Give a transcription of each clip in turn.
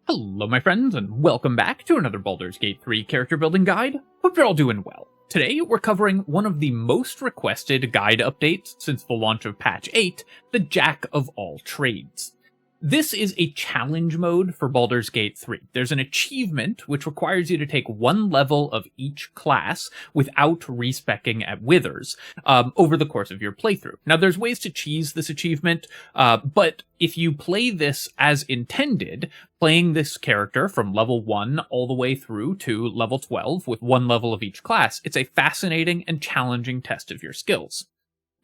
Hello my friends, and welcome back to another Baldur's Gate 3 character building guide. Hope you're all doing well. Today we're covering one of the most requested guide updates since the launch of patch 8, the Jack of All Trades. This is a challenge mode for Baldur's Gate 3. There's an achievement which requires you to take one level of each class without respeccing at Withers over the course of your playthrough. Now there's ways to cheese this achievement, but if you play this as intended, playing this character from level 1 all the way through to level 12 with one level of each class, it's a fascinating and challenging test of your skills.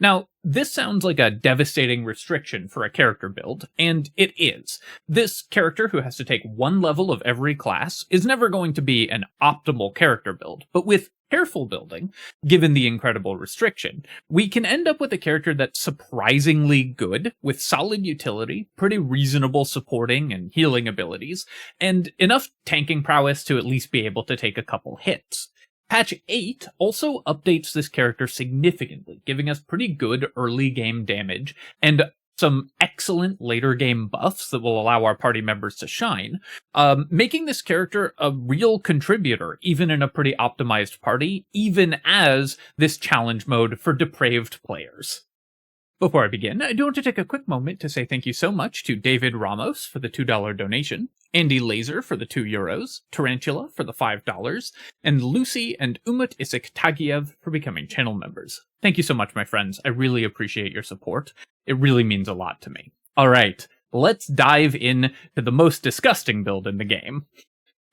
Now, this sounds like a devastating restriction for a character build, and it is. This character who has to take one level of every class is never going to be an optimal character build, but with careful building, given the incredible restriction, we can end up with a character that's surprisingly good, with solid utility, pretty reasonable supporting and healing abilities, and enough tanking prowess to at least be able to take a couple hits. Patch 8 also updates this character significantly, giving us pretty good early game damage and some excellent later game buffs that will allow our party members to shine, making this character a real contributor, even in a pretty optimized party, even as this challenge mode for depraved players. Before I begin, I do want to take a quick moment to say thank you so much to David Ramos for the $2 donation, Andy Lae'zel for the €2, Tarantula for the $5, and Lucy and Umut Isiktagiev for becoming channel members. Thank you so much, my friends. I really appreciate your support. It really means a lot to me. Alright, let's dive in to the most disgusting build in the game.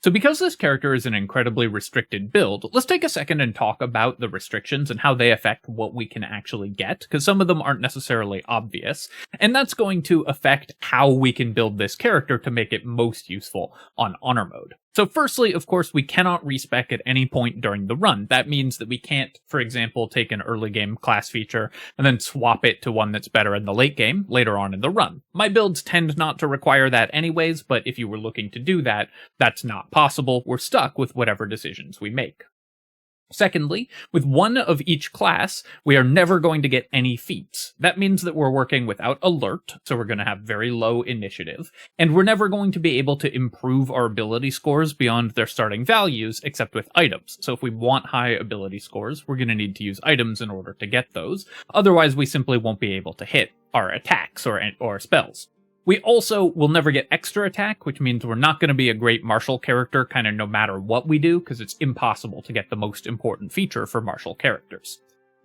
So because this character is an incredibly restricted build, let's take a second and talk about the restrictions and how they affect what we can actually get, because some of them aren't necessarily obvious, and that's going to affect how we can build this character to make it most useful on Honor Mode. So firstly, of course, we cannot respec at any point during the run. That means that we can't, for example, take an early game class feature and then swap it to one that's better in the late game later on in the run. My builds tend not to require that anyways, but if you were looking to do that, that's not possible. We're stuck with whatever decisions we make. Secondly, with one of each class, we are never going to get any feats. That means that we're working without alert, so we're going to have very low initiative, and we're never going to be able to improve our ability scores beyond their starting values, except with items. So if we want high ability scores, we're going to need to use items in order to get those. Otherwise, we simply won't be able to hit our attacks or spells. We also will never get extra attack, which means we're not going to be a great martial character kind of no matter what we do, because it's impossible to get the most important feature for martial characters.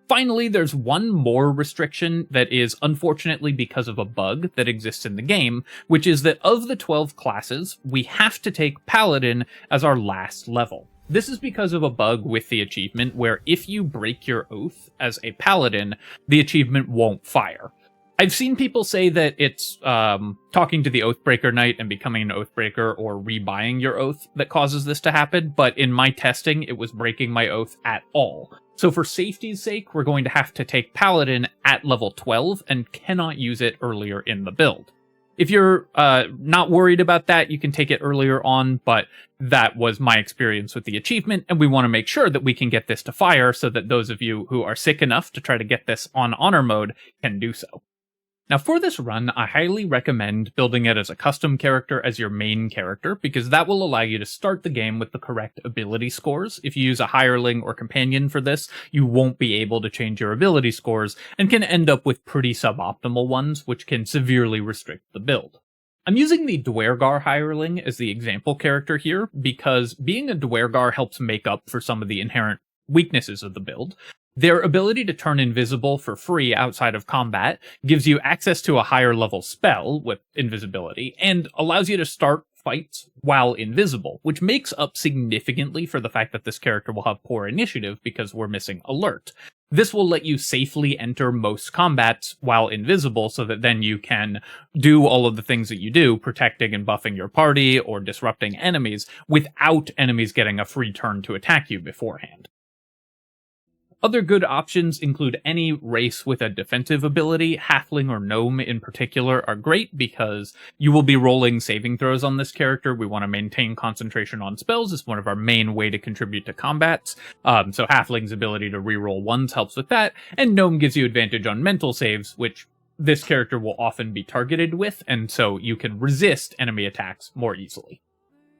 Finally, there's one more restriction that is unfortunately because of a bug that exists in the game, which is that of the 12 classes, we have to take Paladin as our last level. This is because of a bug with the achievement where if you break your oath as a Paladin, the achievement won't fire. I've seen people say that it's talking to the Oathbreaker Knight and becoming an Oathbreaker or rebuying your oath that causes this to happen, but in my testing, it was breaking my oath at all. So for safety's sake, we're going to have to take Paladin at level 12 and cannot use it earlier in the build. If you're not worried about that, you can take it earlier on, but that was my experience with the achievement, and we want to make sure that we can get this to fire so that those of you who are sick enough to try to get this on Honor Mode can do so. Now for this run, I highly recommend building it as a custom character as your main character, because that will allow you to start the game with the correct ability scores. If you use a hireling or companion for this, you won't be able to change your ability scores, and can end up with pretty suboptimal ones, which can severely restrict the build. I'm using the Dwergar hireling as the example character here, because being a Dwergar helps make up for some of the inherent weaknesses of the build. Their ability to turn invisible for free outside of combat gives you access to a higher level spell with invisibility, and allows you to start fights while invisible, which makes up significantly for the fact that this character will have poor initiative because we're missing alert. This will let you safely enter most combats while invisible, so that then you can do all of the things that you do, protecting and buffing your party or disrupting enemies, without enemies getting a free turn to attack you beforehand. Other good options include any race with a defensive ability. Halfling or gnome in particular are great because you will be rolling saving throws on this character. We want to maintain concentration on spells. It's one of our main way to contribute to combats. So Halfling's ability to reroll ones helps with that, and gnome gives you advantage on mental saves, which this character will often be targeted with, and so you can resist enemy attacks more easily.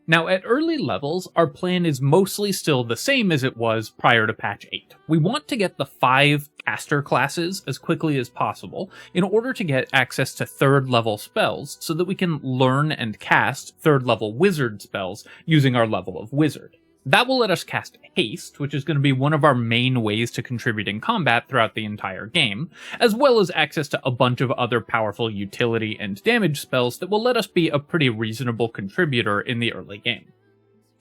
Now, at early levels, our plan is mostly still the same as it was prior to patch 8. We want to get the 5 caster classes as quickly as possible in order to get access to 3rd level spells so that we can learn and cast 3rd level wizard spells using our level of wizard. That will let us cast Haste, which is going to be one of our main ways to contribute in combat throughout the entire game, as well as access to a bunch of other powerful utility and damage spells that will let us be a pretty reasonable contributor in the early game.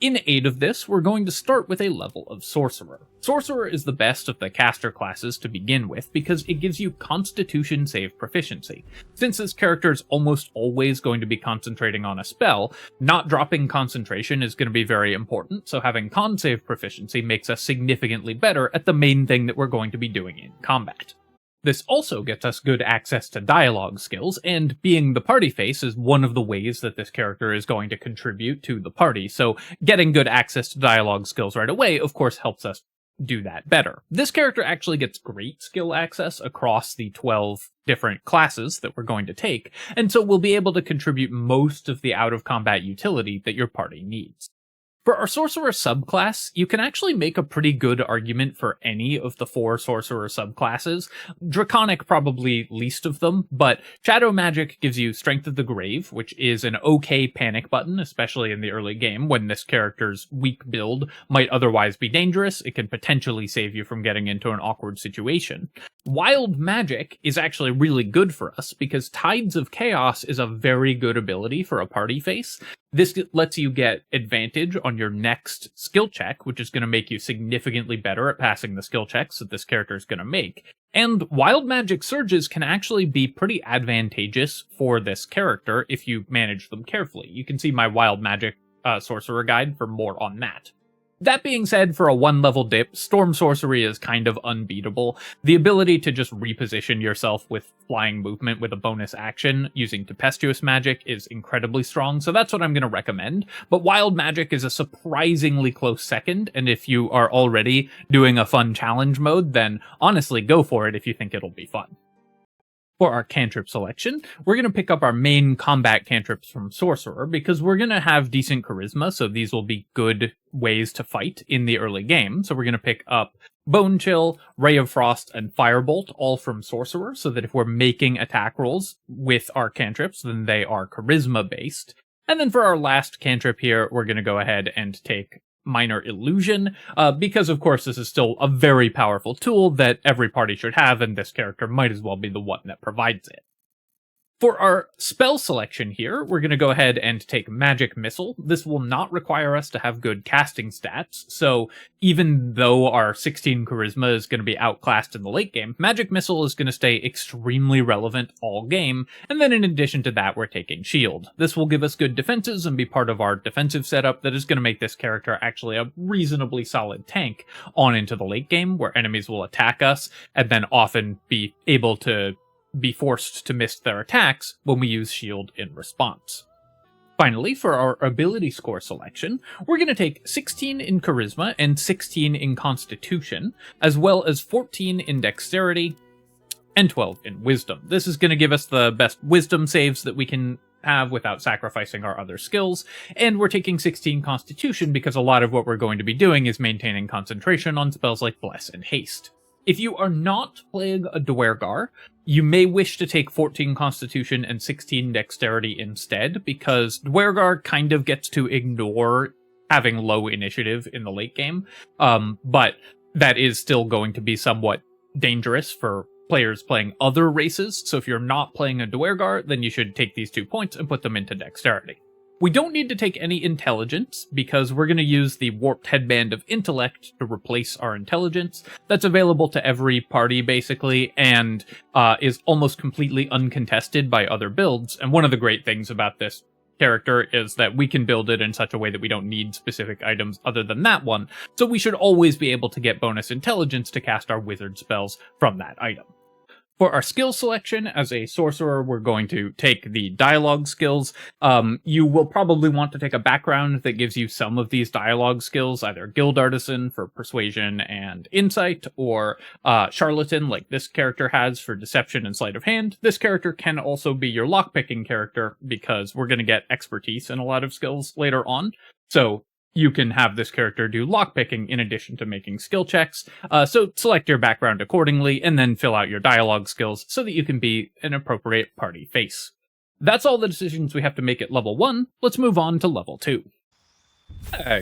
In aid of this, we're going to start with a level of Sorcerer. Sorcerer is the best of the caster classes to begin with because it gives you Constitution save proficiency. Since this character is almost always going to be concentrating on a spell, not dropping concentration is going to be very important, so having con save proficiency makes us significantly better at the main thing that we're going to be doing in combat. This also gets us good access to dialogue skills, and being the party face is one of the ways that this character is going to contribute to the party, so getting good access to dialogue skills right away, of course, helps us do that better. This character actually gets great skill access across the 12 different classes that we're going to take, and so we'll be able to contribute most of the out-of-combat utility that your party needs. For our Sorcerer subclass, you can actually make a pretty good argument for any of the 4 Sorcerer subclasses. Draconic probably least of them, but Shadow Magic gives you Strength of the Grave, which is an okay panic button, especially in the early game when this character's weak build might otherwise be dangerous. It can potentially save you from getting into an awkward situation. Wild Magic is actually really good for us because Tides of Chaos is a very good ability for a party face. This lets you get advantage on your next skill check, which is going to make you significantly better at passing the skill checks that this character is going to make. And Wild Magic Surges can actually be pretty advantageous for this character if you manage them carefully. You can see my Wild Magic Sorcerer guide for more on that. That being said, for a 1-level dip, Storm Sorcery is kind of unbeatable. The ability to just reposition yourself with flying movement with a bonus action using Tempestuous Magic is incredibly strong, so that's what I'm going to recommend. But Wild Magic is a surprisingly close second, and if you are already doing a fun challenge mode, then honestly go for it if you think it'll be fun. For our cantrip selection, we're going to pick up our main combat cantrips from Sorcerer because we're going to have decent charisma, so these will be good ways to fight in the early game. So we're going to pick up Bone Chill, Ray of Frost, and Firebolt, all from Sorcerer, so that if we're making attack rolls with our cantrips, then they are charisma-based. And then for our last cantrip here, we're going to go ahead and take Minor Illusion, because of course this is still a very powerful tool that every party should have, and this character might as well be the one that provides it. For our spell selection here, we're going to go ahead and take Magic Missile. This will not require us to have good casting stats, so even though our 16 Charisma is going to be outclassed in the late game, Magic Missile is going to stay extremely relevant all game, and then in addition to that, we're taking Shield. This will give us good defenses and be part of our defensive setup that is going to make this character actually a reasonably solid tank on into the late game, where enemies will attack us and then often be able to be forced to miss their attacks when we use Shield in response. Finally, for our ability score selection, we're going to take 16 in Charisma and 16 in Constitution, as well as 14 in Dexterity and 12 in Wisdom. This is going to give us the best Wisdom saves that we can have without sacrificing our other skills, and we're taking 16 Constitution because a lot of what we're going to be doing is maintaining concentration on spells like Bless and Haste. If you are not playing a Duergar, you may wish to take 14 Constitution and 16 Dexterity instead, because Duergar kind of gets to ignore having low initiative in the late game, but that is still going to be somewhat dangerous for players playing other races, so if you're not playing a Duergar, then you should take these 2 points and put them into Dexterity. We don't need to take any intelligence, because we're going to use the Warped Headband of Intellect to replace our intelligence. That's available to every party, basically, and is almost completely uncontested by other builds. And one of the great things about this character is that we can build it in such a way that we don't need specific items other than that one, so we should always be able to get bonus intelligence to cast our wizard spells from that item. For our skill selection, as a sorcerer, we're going to take the dialogue skills. You will probably want to take a background that gives you some of these dialogue skills, either Guild Artisan for Persuasion and Insight, or Charlatan, like this character has for Deception and Sleight of Hand. This character can also be your lockpicking character, because we're going to get expertise in a lot of skills later on. So you can have this character do lockpicking in addition to making skill checks. So select your background accordingly, and then fill out your dialogue skills so that you can be an appropriate party face. That's all the decisions we have to make at level 1. Let's move on to level 2.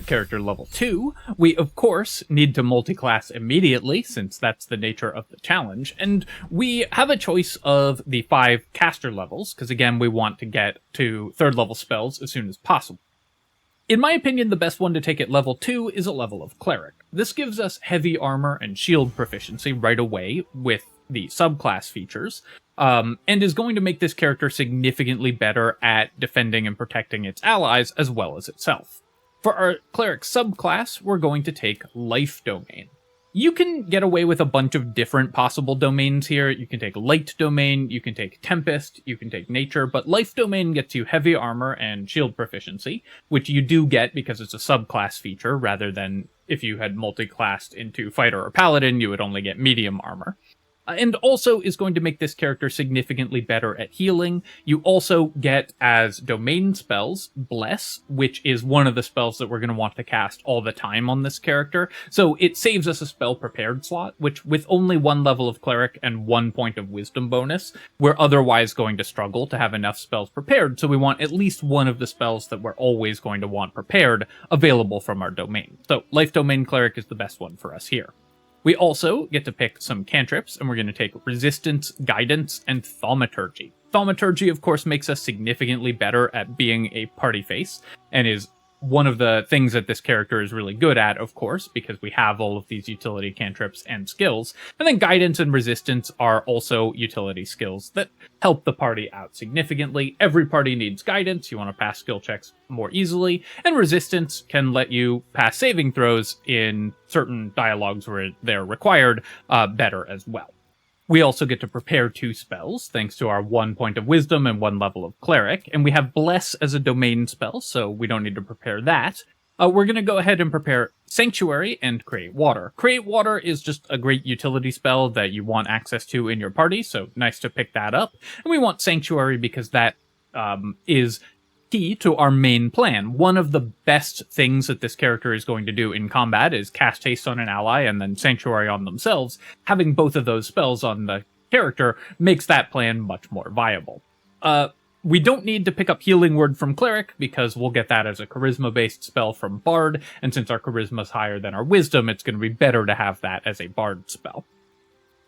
Character level 2, we of course need to multi-class immediately, since that's the nature of the challenge, and we have a choice of the 5 caster levels, because again we want to get to 3rd level spells as soon as possible. In my opinion, the best one to take at level 2 is a level of Cleric. This gives us heavy armor and shield proficiency right away with the subclass features, and is going to make this character significantly better at defending and protecting its allies as well as itself. For our Cleric subclass, we're going to take Life Domain. You can get away with a bunch of different possible domains here. You can take Light Domain, you can take Tempest, you can take Nature, but Life Domain gets you heavy armor and shield proficiency, which you do get because it's a subclass feature, rather than if you had multi-classed into Fighter or Paladin, you would only get medium armor. And also is going to make this character significantly better at healing. You also get, as domain spells, Bless, which is one of the spells that we're going to want to cast all the time on this character. So it saves us a spell prepared slot, which with only 1 level of Cleric and 1 point of Wisdom bonus, we're otherwise going to struggle to have enough spells prepared. So we want at least one of the spells that we're always going to want prepared available from our domain. So Life Domain Cleric is the best one for us here. We also get to pick some cantrips, and we're going to take Resistance, Guidance, and Thaumaturgy. Thaumaturgy, of course, makes us significantly better at being a party face, and is one of the things that this character is really good at, of course, because we have all of these utility cantrips and skills. And then Guidance and Resistance are also utility skills that help the party out significantly. Every party needs Guidance. You want to pass skill checks more easily. And Resistance can let you pass saving throws in certain dialogues where they're required better as well. We also get to prepare 2 spells, thanks to our 1 point of Wisdom and 1 level of Cleric, and we have Bless as a domain spell, so we don't need to prepare that. We're going to go ahead and prepare Sanctuary and Create Water. Create Water is just a great utility spell that you want access to in your party, so nice to pick that up. And we want Sanctuary because that is key to our main plan. One of the best things that this character is going to do in combat is cast haste on an ally and then Sanctuary on themselves. Having both of those spells on the character makes that plan much more viable. We don't need to pick up Healing Word from Cleric, because we'll get that as a Charisma-based spell from Bard, and since our Charisma is higher than our Wisdom, it's going to be better to have that as a Bard spell.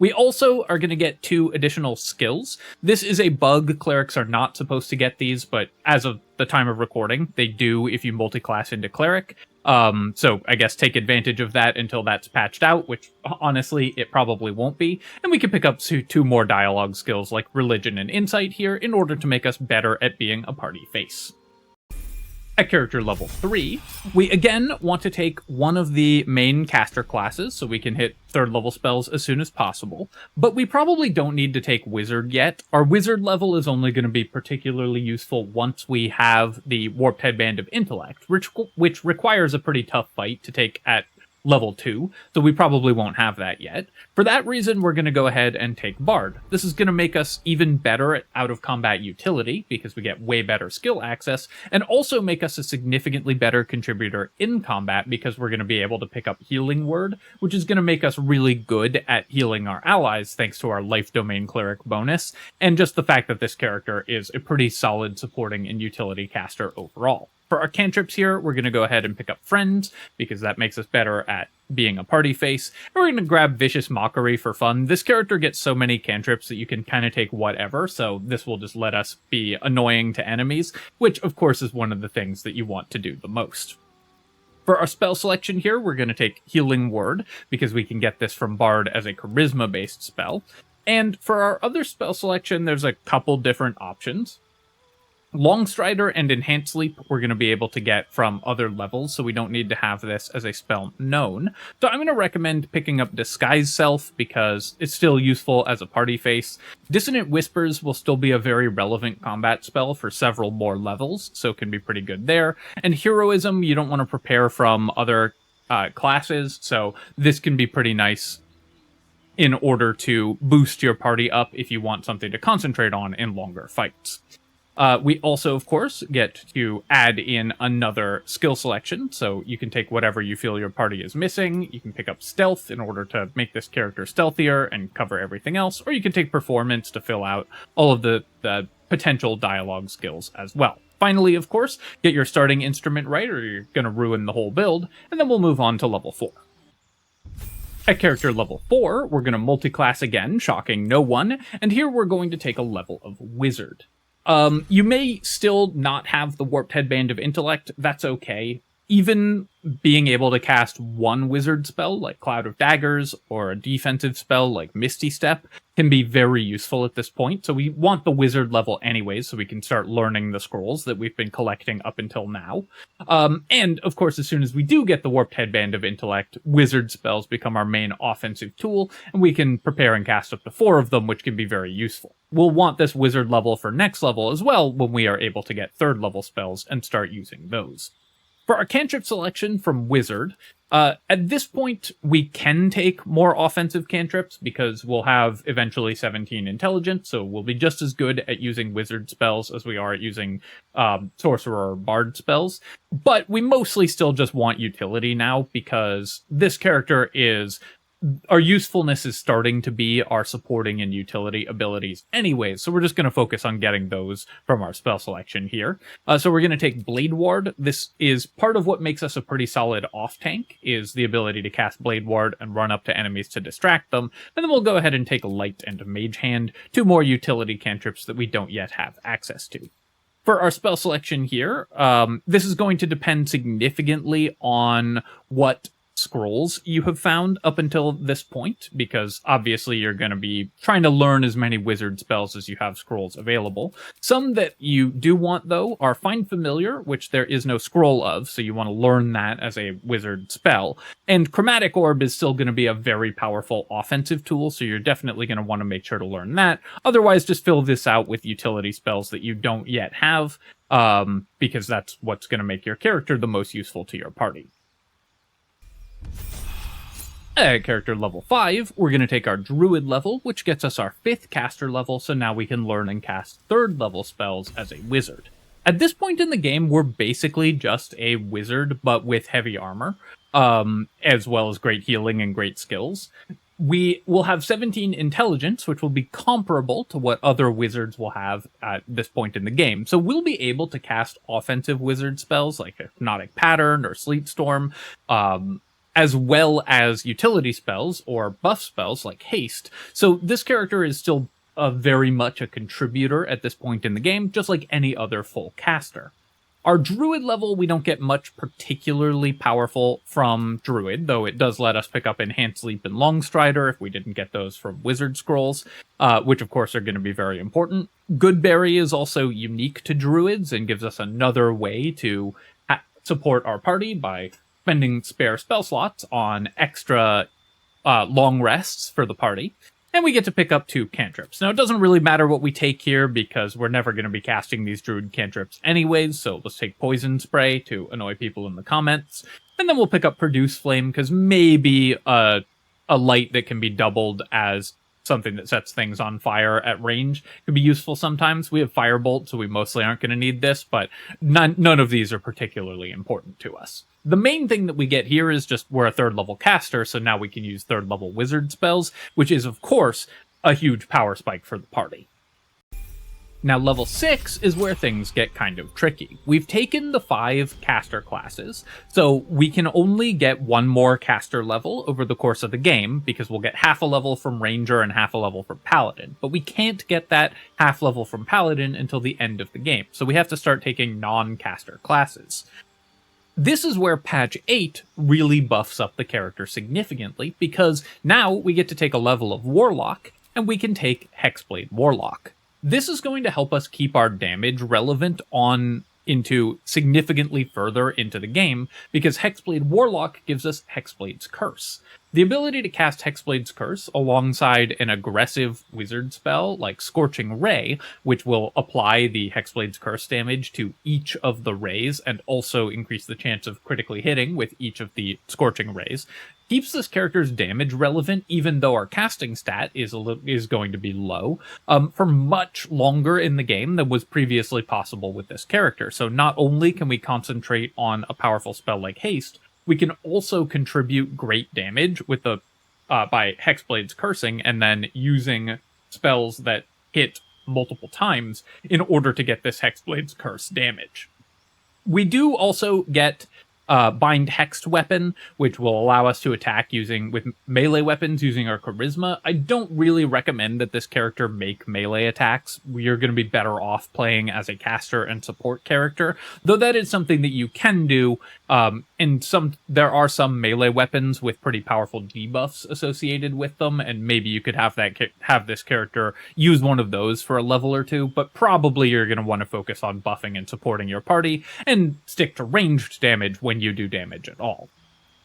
We also are going to get 2 additional skills. This is a bug. Clerics are not supposed to get these, but as of the time of recording, they do if you multi-class into Cleric. So I guess take advantage of that until that's patched out, which honestly, it probably won't be. And we can pick up 2 more dialogue skills like Religion and Insight here in order to make us better at being a party face. At character level 3, we again want to take one of the main caster classes so we can hit 3rd level spells as soon as possible, but we probably don't need to take Wizard yet. Our Wizard level is only going to be particularly useful once we have the Warped Headband of Intellect, which requires a pretty tough fight to take at level 2, so we probably won't have that yet. For that reason, we're going to go ahead and take Bard. This is going to make us even better at out-of-combat utility, because we get way better skill access, and also make us a significantly better contributor in combat, because we're going to be able to pick up Healing Word, which is going to make us really good at healing our allies, thanks to our Life Domain Cleric bonus, and just the fact that this character is a pretty solid supporting and utility caster overall. For our cantrips here, we're going to go ahead and pick up Friends, because that makes us better at being a party face. And we're going to grab Vicious Mockery for fun. This character gets so many cantrips that you can kind of take whatever, so this will just let us be annoying to enemies, which of course is one of the things that you want to do the most. For our spell selection here, we're going to take Healing Word, because we can get this from Bard as a Charisma-based spell. And for our other spell selection, there's a couple different options. Longstrider and Enhanced Leap we're going to be able to get from other levels, so we don't need to have this as a spell known. So I'm going to recommend picking up Disguise Self because it's still useful as a party face. Dissonant Whispers will still be a very relevant combat spell for several more levels, so it can be pretty good there. And Heroism, you don't want to prepare from other classes, so this can be pretty nice in order to boost your party up if you want something to concentrate on in longer fights. We also, of course, get to add in another skill selection, so you can take whatever you feel your party is missing. You can pick up Stealth in order to make this character stealthier and cover everything else, or you can take Performance to fill out all of the potential dialogue skills as well. Finally, of course, get your starting instrument right, or you're going to ruin the whole build, and then we'll move on to level 4. At character level 4, we're going to multiclass again, shocking no one, and here we're going to take a level of Wizard. You may still not have the Warped Headband of Intellect, that's okay. Even being able to cast one wizard spell, like Cloud of Daggers, or a defensive spell like Misty Step, can be very useful at this point, so we want the wizard level anyways, so we can start learning the scrolls that we've been collecting up until now. And, of course, as soon as we do get the Warped Headband of Intellect, wizard spells become our main offensive tool, and we can prepare and cast up to 4 of them, which can be very useful. We'll want this wizard level for next level as well, when we are able to get 3rd level spells and start using those. For our cantrip selection from Wizard, at this point, we can take more offensive cantrips because we'll have eventually 17 intelligence, so we'll be just as good at using wizard spells as we are at using sorcerer or bard spells. But we mostly still just want utility now because this character is... Our usefulness is starting to be our supporting and utility abilities anyways, so we're just going to focus on getting those from our spell selection here. So we're going to take Blade Ward. This is part of what makes us a pretty solid off-tank, is the ability to cast Blade Ward and run up to enemies to distract them, and then we'll go ahead and take Light and Mage Hand, 2 more utility cantrips that we don't yet have access to. For our spell selection here, this is going to depend significantly on what scrolls you have found up until this point, because obviously you're going to be trying to learn as many wizard spells as you have scrolls available. Some that you do want, though, are Find Familiar, which there is no scroll of, so you want to learn that as a wizard spell. And Chromatic Orb is still going to be a very powerful offensive tool, so you're definitely going to want to make sure to learn that. Otherwise, just fill this out with utility spells that you don't yet have, because that's what's going to make your character the most useful to your party. At character level 5, we're going to take our Druid level, which gets us our 5th caster level, so now we can learn and cast 3rd level spells as a wizard. At this point in the game, we're basically just a wizard, but with heavy armor, as well as great healing and great skills. We will have 17 intelligence, which will be comparable to what other wizards will have at this point in the game. So we'll be able to cast offensive wizard spells like Hypnotic Pattern or Sleet Storm, as well as utility spells or buff spells like Haste. So this character is still very much a contributor at this point in the game, just like any other full caster. Our Druid level, we don't get much particularly powerful from Druid, though it does let us pick up Enhanced Leap and Longstrider if we didn't get those from Wizard Scrolls, which of course are going to be very important. Goodberry is also unique to Druids and gives us another way to support our party by spending spare spell slots on extra long rests for the party. And we get to pick up 2 cantrips. Now, it doesn't really matter what we take here because we're never going to be casting these Druid cantrips anyways, so let's take Poison Spray to annoy people in the comments. And then we'll pick up Produce Flame because maybe a light that can be doubled as something that sets things on fire at range could be useful sometimes. We have Firebolt, so we mostly aren't going to need this, but none of these are particularly important to us. The main thing that we get here is just we're a 3rd level caster, so now we can use 3rd level wizard spells, which is, of course, a huge power spike for the party. Now, level 6 is where things get kind of tricky. We've taken the 5 caster classes, so we can only get 1 more caster level over the course of the game, because we'll get half a level from Ranger and half a level from Paladin. But we can't get that half level from Paladin until the end of the game, so we have to start taking non-caster classes. This is where patch 8 really buffs up the character significantly, because now we get to take a level of Warlock, and we can take Hexblade Warlock. This is going to help us keep our damage relevant on into significantly further into the game, because Hexblade Warlock gives us Hexblade's Curse. The ability to cast Hexblade's Curse alongside an aggressive wizard spell like Scorching Ray, which will apply the Hexblade's Curse damage to each of the rays and also increase the chance of critically hitting with each of the Scorching Rays, keeps this character's damage relevant even though our casting stat is going to be low for much longer in the game than was previously possible with this character. So not only can we concentrate on a powerful spell like Haste, we can also contribute great damage with the by Hexblade's cursing and then using spells that hit multiple times in order to get this Hexblade's curse damage. We do also get Bind Hexed Weapon, which will allow us to attack with melee weapons using our charisma. I don't really recommend that this character make melee attacks. You're going to be better off playing as a caster and support character, though that is something that you can do. And there are some melee weapons with pretty powerful debuffs associated with them, and maybe you could have this character use one of those for a level or two, but probably you're going to want to focus on buffing and supporting your party and stick to ranged damage when you do damage at all.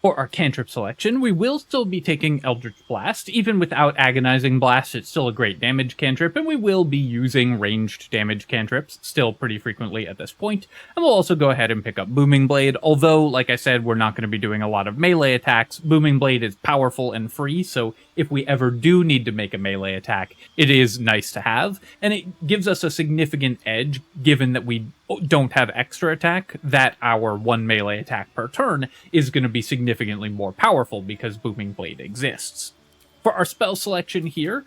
For our cantrip selection, we will still be taking Eldritch Blast. Even without Agonizing Blast, it's still a great damage cantrip, and we will be using ranged damage cantrips still pretty frequently at this point. And we'll also go ahead and pick up Booming Blade, although, like I said, we're not going to be doing a lot of melee attacks. Booming Blade is powerful and free, so if we ever do need to make a melee attack, it is nice to have, and it gives us a significant edge, given that we don't have extra attack, that our one melee attack per turn is going to be significantly more powerful because Booming Blade exists. For our spell selection here,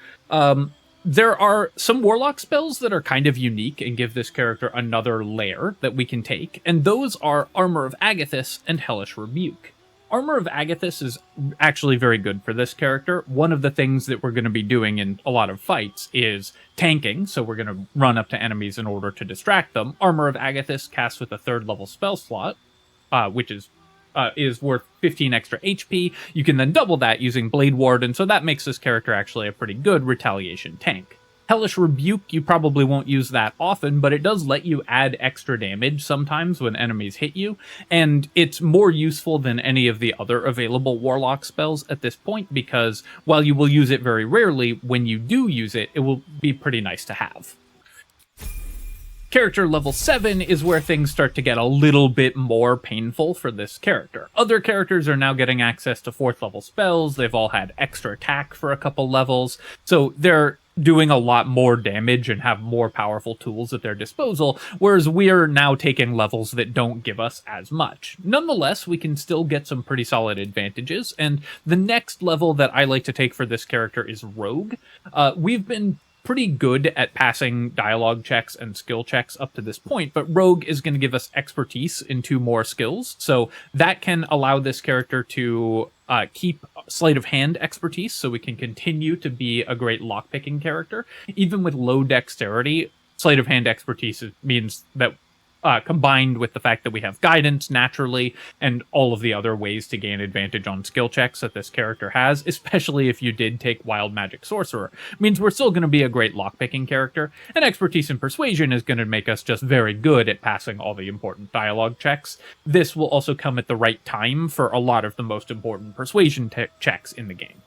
there are some Warlock spells that are kind of unique and give this character another layer that we can take, and those are Armor of Agathys and Hellish Rebuke. Armor of Agathys is actually very good for this character. One of the things that we're going to be doing in a lot of fights is tanking, so we're going to run up to enemies in order to distract them. Armor of Agathys casts with a 3rd level spell slot, which is worth 15 extra HP. You can then double that using Blade Ward, and so that makes this character actually a pretty good retaliation tank. Hellish Rebuke, you probably won't use that often, but it does let you add extra damage sometimes when enemies hit you, and it's more useful than any of the other available Warlock spells at this point, because while you will use it very rarely, when you do use it, it will be pretty nice to have. Character level 7 is where things start to get a little bit more painful for this character. Other characters are now getting access to 4th level spells, they've all had extra attack for a couple levels, so they're doing a lot more damage and have more powerful tools at their disposal, whereas we're now taking levels that don't give us as much. Nonetheless, we can still get some pretty solid advantages, and the next level that I like to take for this character is Rogue. We've been pretty good at passing dialogue checks and skill checks up to this point, but Rogue is going to give us expertise in 2 more skills, so that can allow this character to keep sleight of hand expertise, so we can continue to be a great lockpicking character. Even with low dexterity, sleight of hand expertise means that combined with the fact that we have guidance naturally and all of the other ways to gain advantage on skill checks that this character has, especially if you did take Wild Magic Sorcerer, means we're still going to be a great lockpicking character, and expertise in persuasion is going to make us just very good at passing all the important dialogue checks. This will also come at the right time for a lot of the most important persuasion checks in the game.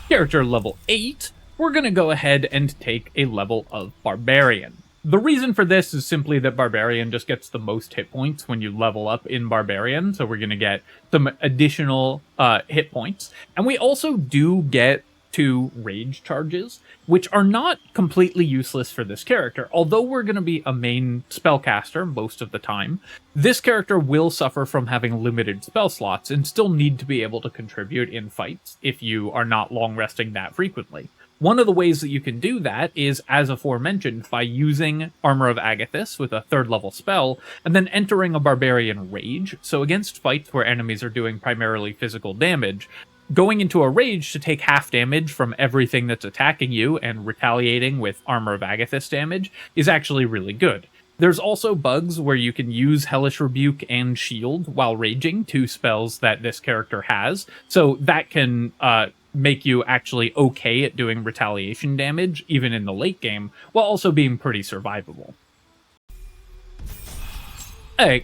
Character level 8, we're going to go ahead and take a level of Barbarian. The reason for this is simply that Barbarian just gets the most hit points when you level up in Barbarian, so we're going to get some additional hit points. And we also do get 2 rage charges, which are not completely useless for this character. Although we're going to be a main spellcaster most of the time, this character will suffer from having limited spell slots and still need to be able to contribute in fights if you are not long resting that frequently. One of the ways that you can do that is, as aforementioned, by using Armor of Agathys with a 3rd level spell, and then entering a Barbarian Rage. So against fights where enemies are doing primarily physical damage, going into a rage to take half damage from everything that's attacking you and retaliating with Armor of Agathys damage is actually really good. There's also bugs where you can use Hellish Rebuke and Shield while raging, 2 spells that this character has, so that can make you actually okay at doing retaliation damage, even in the late game, while also being pretty survivable. At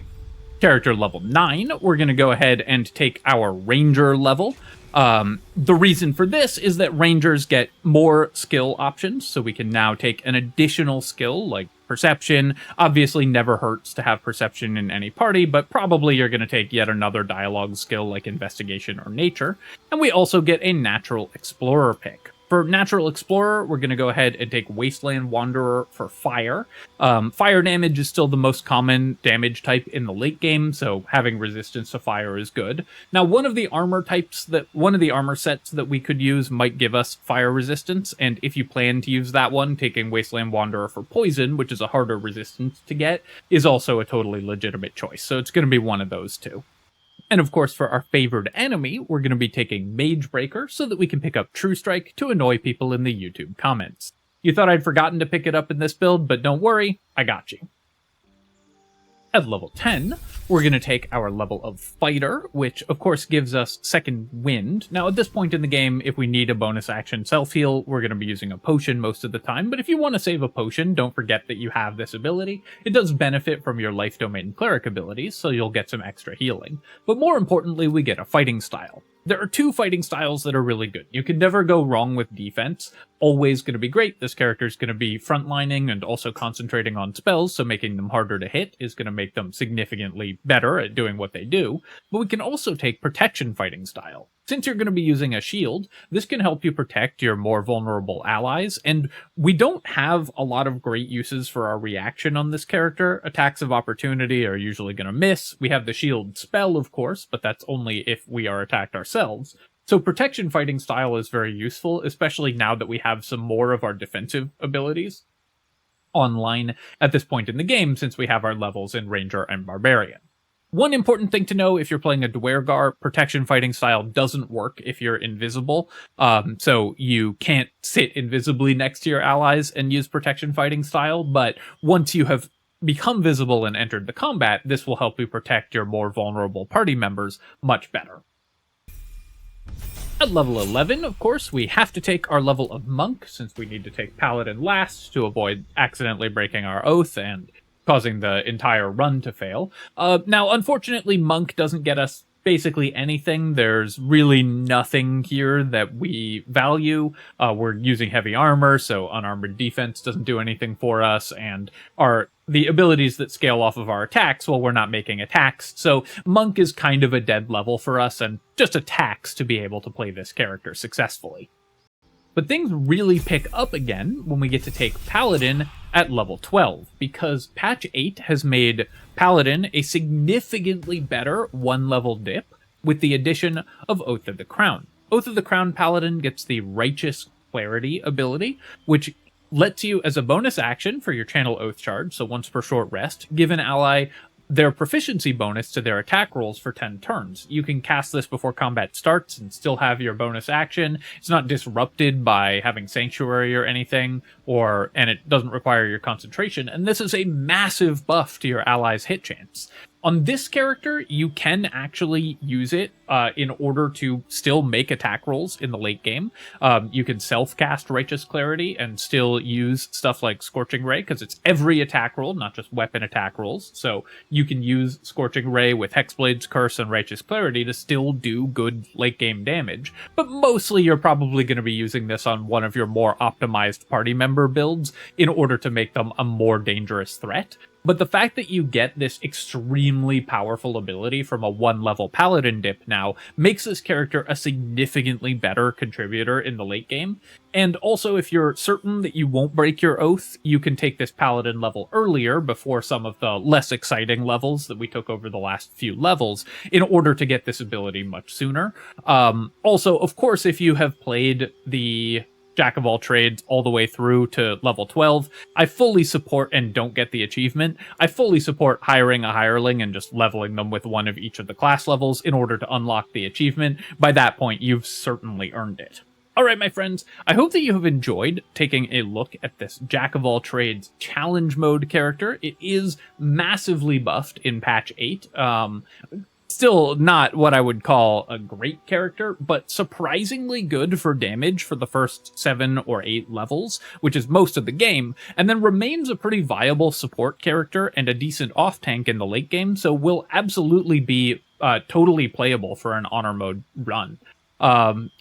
character level 9, we're going to go ahead and take our Ranger level. The reason for this is that Rangers get more skill options, so we can now take an additional skill like Perception. Obviously never hurts to have Perception in any party, but probably you're going to take yet another dialogue skill like Investigation or Nature. And we also get a Natural Explorer pick. For Natural Explorer, we're going to go ahead and take Wasteland Wanderer for Fire. Fire damage is still the most common damage type in the late game, so having resistance to fire is good. Now, one of the armor sets that we could use might give us fire resistance, and if you plan to use that one, taking Wasteland Wanderer for Poison, which is a harder resistance to get, is also a totally legitimate choice, so it's going to be one of those two. And of course, for our favored enemy, we're going to be taking Mage Breaker so that we can pick up True Strike to annoy people in the YouTube comments. You thought I'd forgotten to pick it up in this build, but don't worry, I got you. At level 10, we're going to take our level of Fighter, which of course gives us Second Wind. Now at this point in the game, if we need a bonus action self-heal, we're going to be using a potion most of the time, but if you want to save a potion, don't forget that you have this ability. It does benefit from your Life Domain Cleric abilities, so you'll get some extra healing. But more importantly, we get a fighting style. There are two fighting styles that are really good. You can never go wrong with defense. Always going to be great. This character is going to be frontlining and also concentrating on spells, so making them harder to hit is going to make them significantly better at doing what they do. But we can also take protection fighting style. Since you're going to be using a shield, this can help you protect your more vulnerable allies, and we don't have a lot of great uses for our reaction on this character. Attacks of opportunity are usually going to miss. We have the shield spell, of course, but that's only if we are attacked ourselves. So protection fighting style is very useful, especially now that we have some more of our defensive abilities online at this point in the game, since we have our levels in Ranger and Barbarian. One important thing to know if you're playing a Dwergar, protection fighting style doesn't work if you're invisible. So you can't sit invisibly next to your allies and use protection fighting style, but once you have become visible and entered the combat, this will help you protect your more vulnerable party members much better. At level 11, of course, we have to take our level of Monk, since we need to take Paladin last to avoid accidentally breaking our oath and causing the entire run to fail. Now, unfortunately, Monk doesn't get us basically anything. There's really nothing here that we value. We're using heavy armor, so unarmored defense doesn't do anything for us, and the abilities that scale off of our attacks, well, we're not making attacks, so Monk is kind of a dead level for us, and just a tax to be able to play this character successfully. But things really pick up again when we get to take Paladin at level 12, because patch 8 has made Paladin a significantly better one-level dip with the addition of Oath of the Crown. Oath of the Crown Paladin gets the Righteous Clarity ability, which lets you, as a bonus action for your Channel Oath charge, so once per short rest, give an ally their proficiency bonus to their attack rolls for 10 turns. You can cast this before combat starts and still have your bonus action. It's not disrupted by having Sanctuary or anything, and it doesn't require your concentration, and this is a massive buff to your allies' hit chance. On this character, you can actually use it in order to still make attack rolls in the late game. You can self-cast Righteous Clarity and still use stuff like Scorching Ray, because it's every attack roll, not just weapon attack rolls. So you can use Scorching Ray with Hexblade's Curse and Righteous Clarity to still do good late-game damage. But mostly you're probably going to be using this on one of your more optimized party member builds in order to make them a more dangerous threat. But the fact that you get this extremely powerful ability from a one-level Paladin dip now makes this character a significantly better contributor in the late game. And also, if you're certain that you won't break your oath, you can take this Paladin level earlier before some of the less exciting levels that we took over the last few levels in order to get this ability much sooner. Also, of course, if you have played the Jack of all trades all the way through to level 12, I fully support, and don't get the achievement, I fully support hiring a hireling and just leveling them with one of each of the class levels in order to unlock the achievement. By that point, you've certainly earned it. Alright, my friends, I hope that you have enjoyed taking a look at this Jack of all trades challenge mode character. It is massively buffed in patch 8. Still not what I would call a great character, but surprisingly good for damage for the first 7 or 8 levels, which is most of the game, and then remains a pretty viable support character and a decent off-tank in the late game, so will absolutely be totally playable for an honor mode run.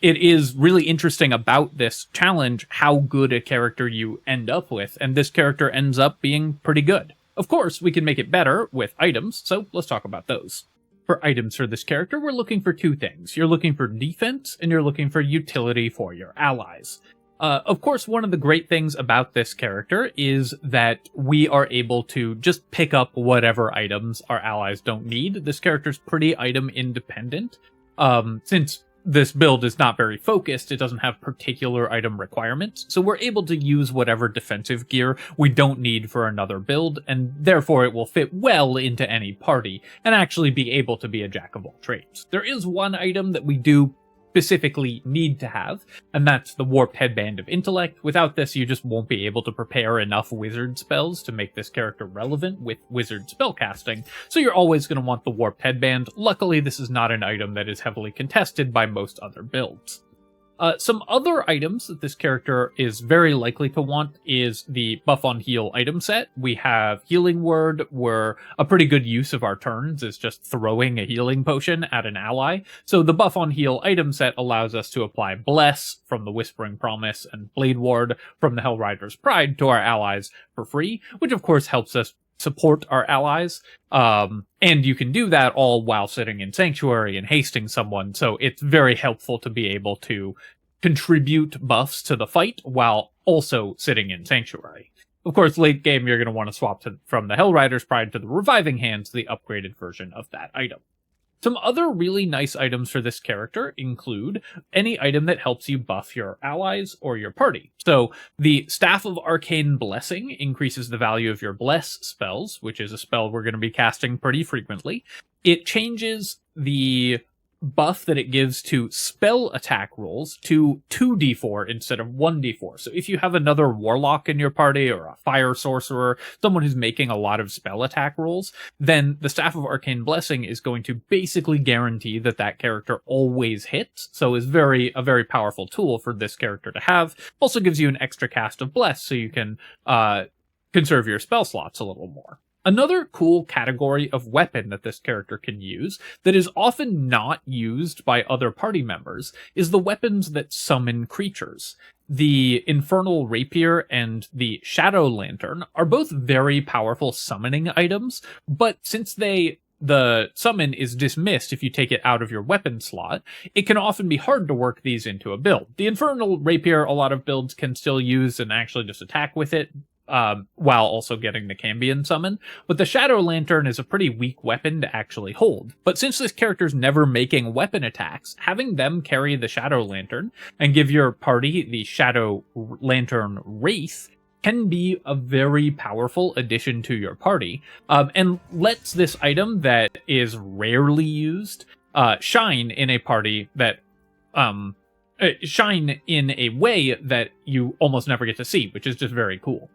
It is really interesting about this challenge how good a character you end up with, and this character ends up being pretty good. Of course, we can make it better with items, so let's talk about those. For items for this character, we're looking for 2 things. You're looking for defense, and you're looking for utility for your allies. Of course, one of the great things about this character is that we are able to just pick up whatever items our allies don't need. This character's pretty item independent. Since this build is not very focused, it doesn't have particular item requirements, so we're able to use whatever defensive gear we don't need for another build, and therefore it will fit well into any party, and actually be able to be a jack of all trades. There is one item that we do specifically need to have, and that's the Warped Headband of Intellect. Without this, you just won't be able to prepare enough wizard spells to make this character relevant with wizard spellcasting, so you're always going to want the Warped Headband. Luckily, this is not an item that is heavily contested by most other builds. Some other items that this character is very likely to want is the Buff on Heal item set. We have Healing Word, where a pretty good use of our turns is just throwing a healing potion at an ally. So the Buff on Heal item set allows us to apply Bless from the Whispering Promise and Blade Ward from the Hellrider's Pride to our allies for free, which of course helps us support our allies, and you can do that all while sitting in Sanctuary and hasting someone, so it's very helpful to be able to contribute buffs to the fight while also sitting in Sanctuary. Of course, late game you're going to want to swap from the Hellrider's Pride to the Reviving Hands, the upgraded version of that item. Some other really nice items for this character include any item that helps you buff your allies or your party. So the Staff of Arcane Blessing increases the value of your Bless spells, which is a spell we're going to be casting pretty frequently. It changes the buff that it gives to spell attack rolls to 2d4 instead of 1d4. So if you have another Warlock in your party or a Fire Sorcerer, someone who's making a lot of spell attack rolls, then the Staff of Arcane Blessing is going to basically guarantee that that character always hits, so is a very powerful tool for this character to have. Also gives you an extra cast of Bless, so you can conserve your spell slots a little more. Another cool category of weapon that this character can use that is often not used by other party members is the weapons that summon creatures. The Infernal Rapier and the Shadow Lantern are both very powerful summoning items, but since the summon is dismissed if you take it out of your weapon slot, it can often be hard to work these into a build. The Infernal Rapier, a lot of builds can still use and actually just attack with it, while also getting the Cambion summon, but the Shadow Lantern is a pretty weak weapon to actually hold. But since this character's never making weapon attacks, having them carry the Shadow Lantern and give your party the Shadow Lantern Wraith can be a very powerful addition to your party, and lets this item that is rarely used shine in a party that shine in a way that you almost never get to see, which is just very cool.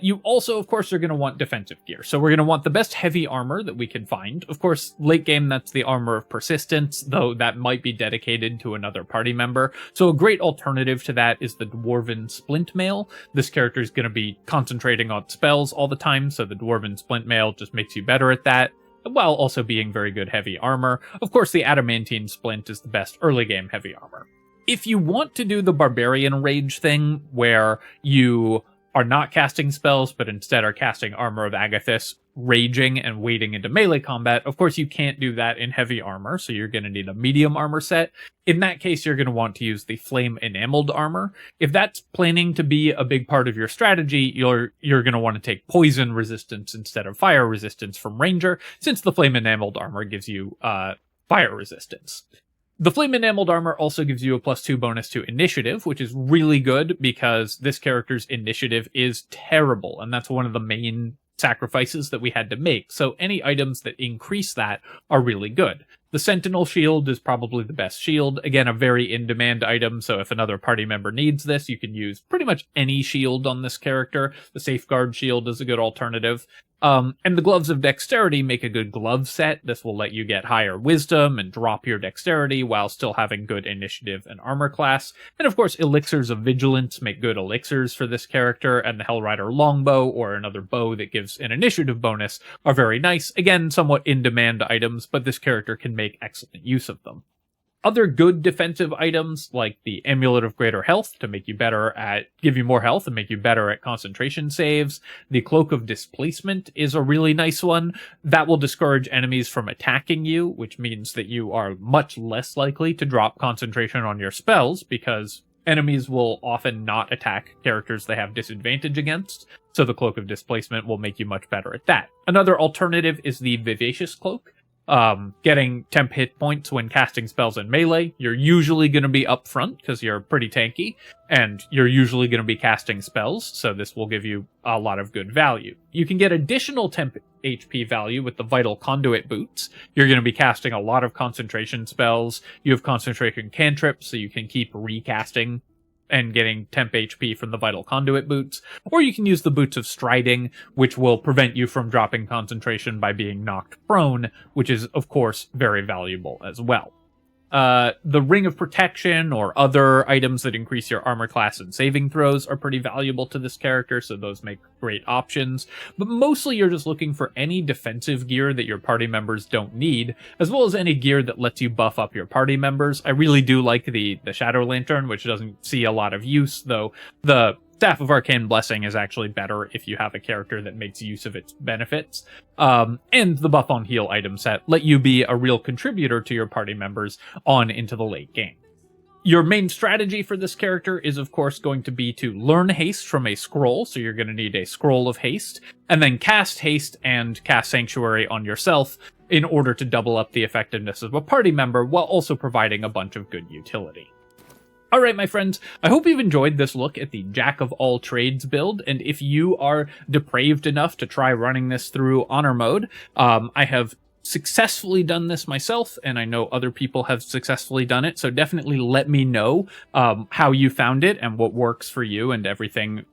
You also, of course, are going to want defensive gear. So we're going to want the best heavy armor that we can find. Of course, late game, that's the Armor of Persistence, though that might be dedicated to another party member. So a great alternative to that is the Dwarven Splint Mail. This character is going to be concentrating on spells all the time, so the Dwarven Splint Mail just makes you better at that, while also being very good heavy armor. Of course, the Adamantine Splint is the best early game heavy armor. If you want to do the Barbarian Rage thing, where you are not casting spells, but instead are casting Armor of Agathis, raging and wading into melee combat, of course you can't do that in heavy armor, so you're going to need a medium armor set. In that case, you're going to want to use the Flame Enameled armor. If that's planning to be a big part of your strategy, you're going to want to take poison resistance instead of fire resistance from Ranger, since the Flame Enameled armor gives you fire resistance. The Flame Enameled armor also gives you a +2 bonus to initiative, which is really good because this character's initiative is terrible, and that's one of the main sacrifices that we had to make. So any items that increase that are really good. The Sentinel Shield is probably the best shield. Again, a very in-demand item, so if another party member needs this, you can use pretty much any shield on this character. The Safeguard Shield is a good alternative. And the Gloves of Dexterity make a good glove set. This will let you get higher wisdom and drop your dexterity while still having good initiative and armor class. And of course, Elixirs of Vigilance make good elixirs for this character, and the Hellrider Longbow, or another bow that gives an initiative bonus, are very nice. Again, somewhat in-demand items, but this character can make excellent use of them. Other good defensive items, like the Amulet of Greater Health to make you give you more health and make you better at concentration saves. The Cloak of Displacement is a really nice one. That will discourage enemies from attacking you, which means that you are much less likely to drop concentration on your spells, because enemies will often not attack characters they have disadvantage against, so the Cloak of Displacement will make you much better at that. Another alternative is the Vivacious Cloak. Getting temp hit points when casting spells in melee. You're usually going to be up front because you're pretty tanky, and you're usually going to be casting spells, so this will give you a lot of good value. You can get additional temp HP value with the Vital Conduit boots. You're going to be casting a lot of concentration spells. You have concentration cantrips, so you can keep recasting and getting temp HP from the Vital Conduit boots, or you can use the Boots of Striding, which will prevent you from dropping concentration by being knocked prone, which is, of course, very valuable as well. The Ring of Protection or other items that increase your armor class and saving throws are pretty valuable to this character, so those make great options. But mostly you're just looking for any defensive gear that your party members don't need, as well as any gear that lets you buff up your party members. I really do like the Shadow Lantern, which doesn't see a lot of use, though the Staff of Arcane Blessing is actually better if you have a character that makes use of its benefits. And the Buff on Heal item set let you be a real contributor to your party members on into the late game. Your main strategy for this character is, of course, going to be to learn Haste from a scroll, so you're going to need a Scroll of Haste, and then cast Haste and cast Sanctuary on yourself in order to double up the effectiveness of a party member while also providing a bunch of good utility. Alright, my friends, I hope you've enjoyed this look at the Jack of All Trades build, and if you are depraved enough to try running this through Honor Mode, I have successfully done this myself, and I know other people have successfully done it, so definitely let me know how you found it and what works for you and everything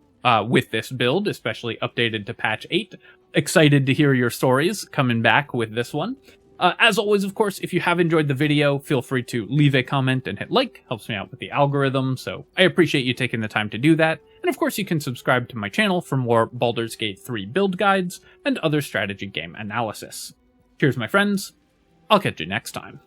with this build, especially updated to patch 8. Excited to hear your stories coming back with this one. As always, of course, if you have enjoyed the video, feel free to leave a comment and hit like. Helps me out with the algorithm, so I appreciate you taking the time to do that. And of course, you can subscribe to my channel for more Baldur's Gate 3 build guides and other strategy game analysis. Cheers, my friends. I'll catch you next time.